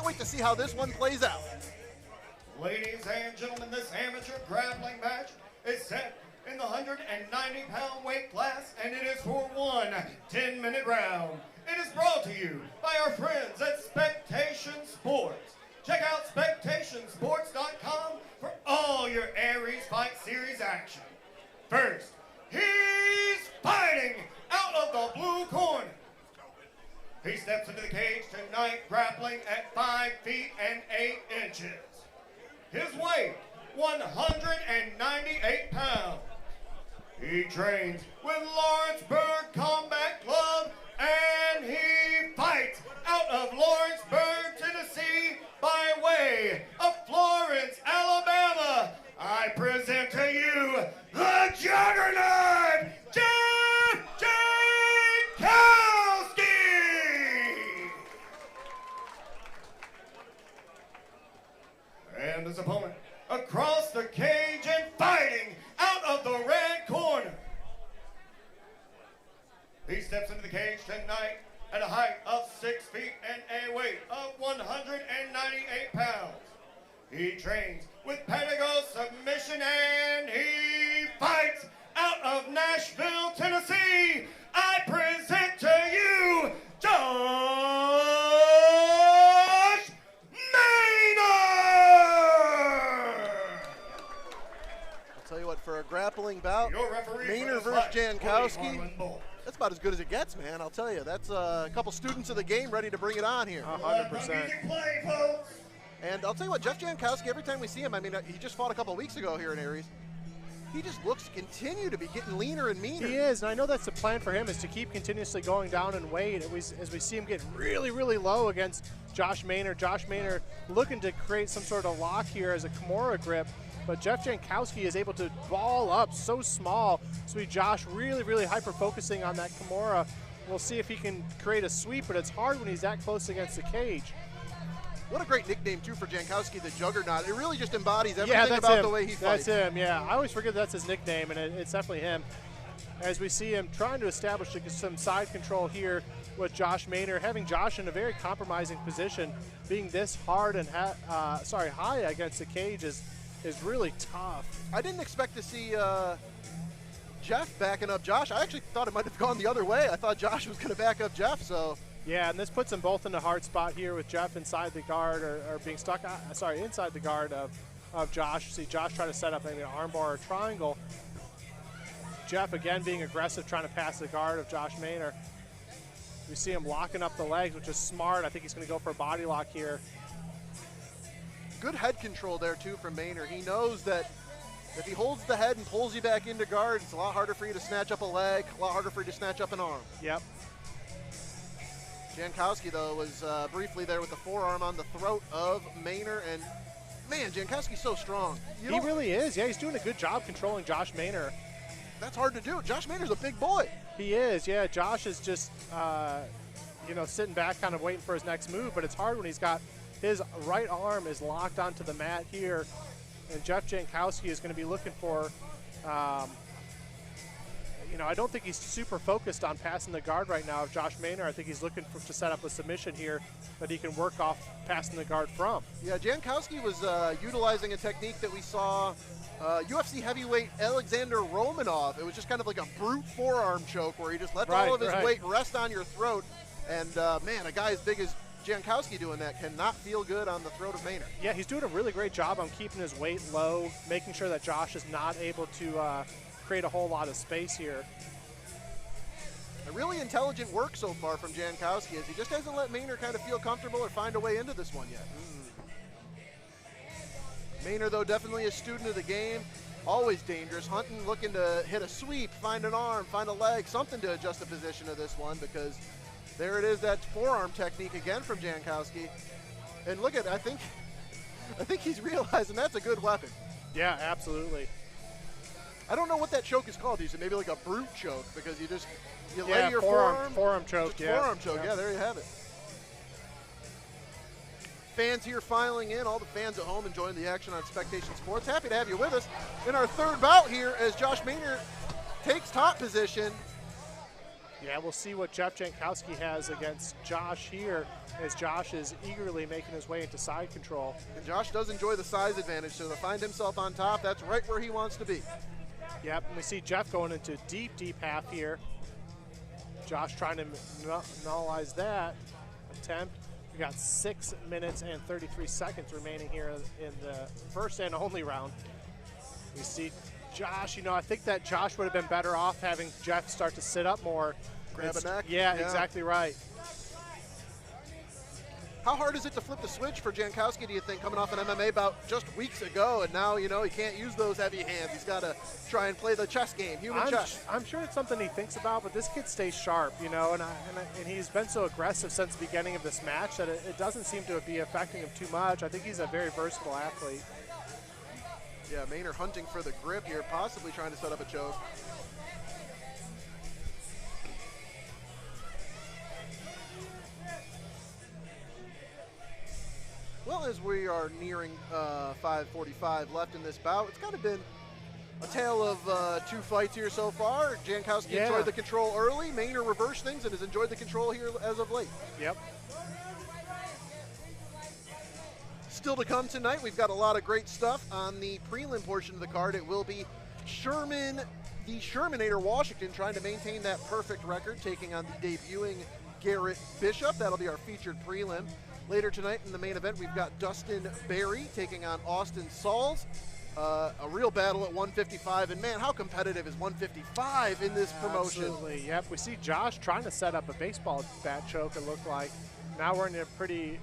wait to see how this one plays out. Ladies and gentlemen, this amateur grappling match is set in the 190-pound weight class, and it is for one 10-minute round. It is brought to you by our friends at Spectation Sports. Check out SpectationSports.com for all your Aries Fight Series action. First, he's fighting out of the blue corner. He steps into the cage tonight grappling at 5 feet and 8 inches. His weight, 198 pounds. He trains with Lawrenceburg Combat Club, and he fights out of Lawrenceburg, Tennessee, by way of Florence, Alabama. I present to you the Juggernaut, Jankowski! And his opponent across the cage and fighting out of the red corner. He steps into the cage tonight at a height of 6 feet and a weight of 198 pounds. He trains with Pedigo Submission, and he fights out of Nashville, Tennessee. I present to you Josh Maynor! I'll tell you what, for a grappling bout, Your referee Maynor for versus this fight, Jankowski, that's about as good as it gets, man. I'll tell you. That's a couple students of the game ready to bring it on here. 100%. And I'll tell you what, Jeff Jankowski, every time we see him, I mean, he just fought a couple weeks ago here in Aries. He just looks to continue to be getting leaner and meaner. He is, and I know that's the plan for him, is to keep continuously going down in weight as we see him get really, really low against Josh Maynor. Josh Maynor looking to create some sort of lock here as a Kimura grip, but Jeff Jankowski is able to ball up so small. So Josh really, really hyper-focusing on that Kimura. We'll see if he can create a sweep, but it's hard when he's that close against the cage. What a great nickname, too, for Jankowski, the Juggernaut. It really just embodies everything about the way he fights. That's him, yeah. I always forget that's his nickname, and it's definitely him. As we see him trying to establish some side control here with Josh Maynor, having Josh in a very compromising position, being this hard and high against the cage is really tough. I didn't expect to see Jeff backing up Josh. I actually thought it might have gone the other way. I thought Josh was going to back up Jeff, so... Yeah, and this puts them both in a hard spot here with Jeff inside the guard, or being stuck, inside the guard of Josh. See Josh try to set up maybe an armbar or a triangle. Jeff again being aggressive, trying to pass the guard of Josh Maynor. We see him locking up the legs, which is smart. I think he's going to go for a body lock here. Good head control there, too, from Maynor. He knows that if he holds the head and pulls you back into guard, it's a lot harder for you to snatch up a leg, a lot harder for you to snatch up an arm. Yep. Jankowski, though, was briefly there with the forearm on the throat of Maynor, and man, Jankowski's so strong. He really is. Yeah, he's doing a good job controlling Josh Maynor. That's hard to do. Josh Maynor's a big boy. He is, yeah. Josh is just, sitting back kind of waiting for his next move, but it's hard when he's got his right arm is locked onto the mat here, and Jeff Jankowski is going to be looking for, I don't think he's super focused on passing the guard right now of Josh Maynor. I think he's looking to set up a submission here that he can work off passing the guard from. Yeah, Jankowski was utilizing a technique that we saw UFC heavyweight Alexander Romanov. It was just kind of like a brute forearm choke where he just let all of his weight rest on your throat. And, man, a guy as big as Jankowski doing that cannot feel good on the throat of Maynor. Yeah, he's doing a really great job on keeping his weight low, making sure that Josh is not able to create a whole lot of space here. A really intelligent work so far from Jankowski, as he just hasn't let Maynor kind of feel comfortable or find a way into this one yet. Maynor, though, definitely a student of the game, always dangerous, hunting, looking to hit a sweep, find an arm, find a leg, something to adjust the position of this one, because there it is, that forearm technique again from Jankowski. And look at it, I think he's realizing that's a good weapon. Yeah, absolutely. I don't know what that choke is called. Is it maybe like a brute choke, because you lay your forearm choke. Forearm choke. Yeah, there you have it. Fans here filing in, all the fans at home enjoying the action on Spectation Sports. Happy to have you with us in our third bout here as Josh Maynor takes top position. Yeah, we'll see what Jeff Jankowski has against Josh here, as Josh is eagerly making his way into side control. And Josh does enjoy the size advantage, so to find himself on top, that's right where he wants to be. Yep, and we see Jeff going into deep, deep half here. Josh trying to nullize that attempt. We got 6 minutes and 33 seconds remaining here in the first and only round. We see Josh, you know, I think that Josh would have been better off having Jeff start to sit up more. Grab a neck? Yeah, exactly right. How hard is it to flip the switch for Jankowski, do you think, coming off an MMA bout just weeks ago, and now, you know, he can't use those heavy hands. He's got to try and play the chess game, chess. I'm sure it's something he thinks about, but this kid stays sharp, you know, and he's been so aggressive since the beginning of this match that it doesn't seem to be affecting him too much. I think he's a very versatile athlete. Yeah, Maynor hunting for the grip here, possibly trying to set up a choke. Well, as we are nearing 5:45 left in this bout, it's kind of been a tale of 2 fights here so far. Jankowski enjoyed the control early. Maynor reversed things and has enjoyed the control here as of late. Yep. Still to come tonight, we've got a lot of great stuff on the prelim portion of the card. It will be Sherman, the Shermanator Washington, trying to maintain that perfect record, taking on the debuting Garrett Bishop. That'll be our featured prelim. Later tonight in the main event, we've got Dustin Berry taking on Austin Sauls. A real battle at 155, and man, how competitive is 155 in this promotion? Absolutely, yep. We see Josh trying to set up a baseball bat choke, it looked like. Now we're in a pretty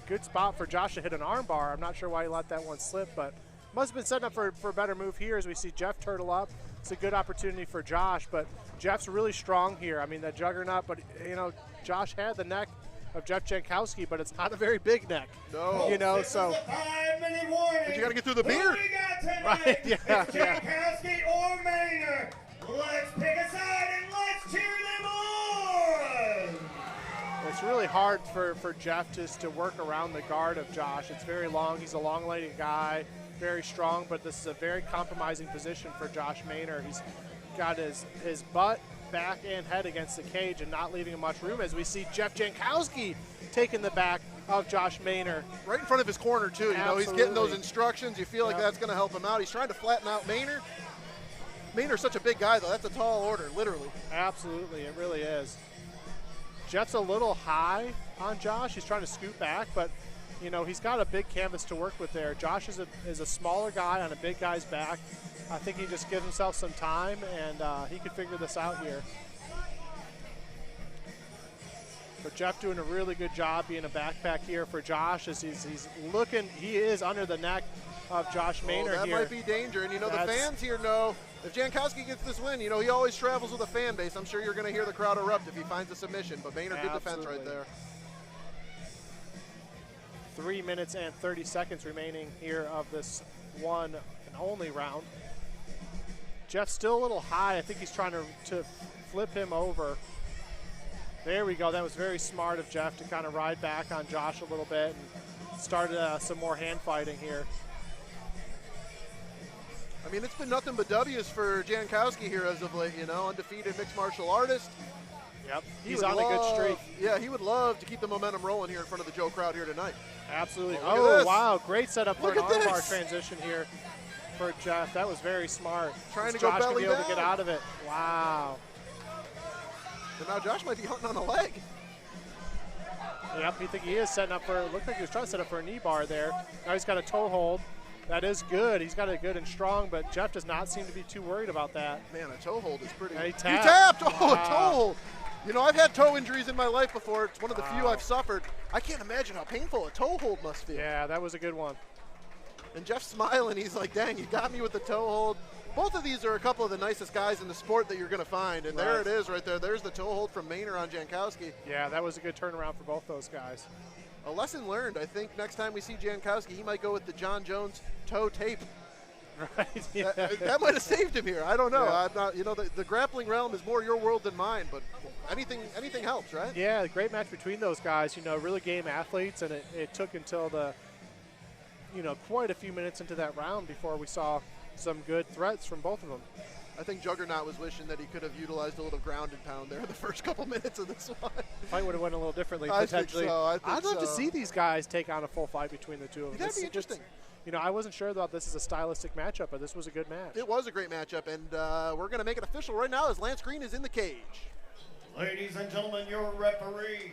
good spot for Josh to hit an arm bar. I'm not sure why he let that one slip, but must have been setting up for a better move here as we see Jeff turtle up. It's a good opportunity for Josh, but Jeff's really strong here. I mean, that juggernaut, but, you know, Josh had the neck of Jeff Jankowski, but it's not a very big neck. No. You know, so. 5-minute warning. But you got to get through the beer. Who we got tonight? Right, yeah, it's Jankowski or Maynor. Let's pick a side and let's cheer them on. It's really hard for Jeff just to work around the guard of Josh. It's very long. He's a long-legged guy, very strong, but this is a very compromising position for Josh Maynor. He's got his butt, back, and head against the cage and not leaving him much room, as we see Jeff Jankowski taking the back of Josh Maynor. Right in front of his corner, too. You know, he's getting those instructions. You feel like that's going to help him out. He's trying to flatten out Maynor. Maynor's such a big guy, though. That's a tall order, literally. Absolutely, it really is. Jeff's a little high on Josh. He's trying to scoot back, but, you know, he's got a big canvas to work with there. Josh is a smaller guy on a big guy's back. I think he just gives himself some time, and he could figure this out here. But Jeff doing a really good job being a backpack here for Josh as he's looking. He is under the neck of Josh Maynor that here. Might be danger, and you know the fans here know if Jankowski gets this win, you know he always travels with a fan base. I'm sure you're going to hear the crowd erupt if he finds a submission. But Maynor, good defense right there. 3 minutes and 30 seconds remaining here of this one and only round. Jeff's still a little high. I think he's trying to flip him over. There we go. That was very smart of Jeff to kind of ride back on Josh a little bit and start some more hand fighting here. I mean, it's been nothing but W's for Jankowski here as of late, you know, undefeated mixed martial artist. Yep, he's on a good streak. Yeah, he would love to keep the momentum rolling here in front of the Joe crowd here tonight. Absolutely. Oh, wow, great setup for an this. armbar transition here for Jeff. That was very smart. Trying to Josh go belly be able down. to get out of it. Wow. And now Josh might be hunting on a leg. Yep, I think he is setting up for, it looked like he was trying to set up for a knee bar there. Now he's got a toe hold. That is good. He's got it good and strong, but Jeff does not seem to be too worried about that. Man, a toe hold is pretty. And he tapped. tapped. Oh, wow. A toe hold. You know, I've had toe injuries in my life before. It's one of the few I've suffered. I can't imagine how painful a toe hold must feel. Yeah, that was a good one. And Jeff's smiling. He's like, dang, you got me with the toe hold. Both of these are a couple of the nicest guys in the sport that you're going to find. And there it is right there. There's the toe hold from Maynor on Jankowski. Yeah, that was a good turnaround for both those guys. A lesson learned. I think next time we see Jankowski, he might go with the John Jones toe tape. Right. Yeah. That might have saved him here. I don't know. Yeah. I'm not. You know, the grappling realm is more your world than mine, but anything helps, right? Yeah, great match between those guys. You know, really game athletes, and it took until quite a few minutes into that round before we saw some good threats from both of them. I think Juggernaut was wishing that he could have utilized a little ground and pound there in the first couple minutes of this one. Fight would have went a little differently I potentially. think so. I'd love to see these guys take on a full fight between the two of them. That'd be interesting. You know, I wasn't sure about this as a stylistic matchup, but this was a good match. It was a great matchup, and we're going to make it official right now as Lance Green is in the cage. Ladies and gentlemen, your referee,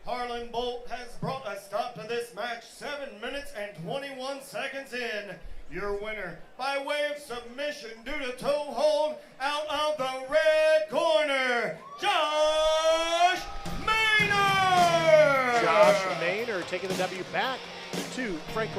Harlan Bolt, has brought a stop to this match 7 minutes and 21 seconds in. Your winner, by way of submission due to toe hold, out of the red corner, Josh Maynor! Josh Maynor taking the W back to Franklin.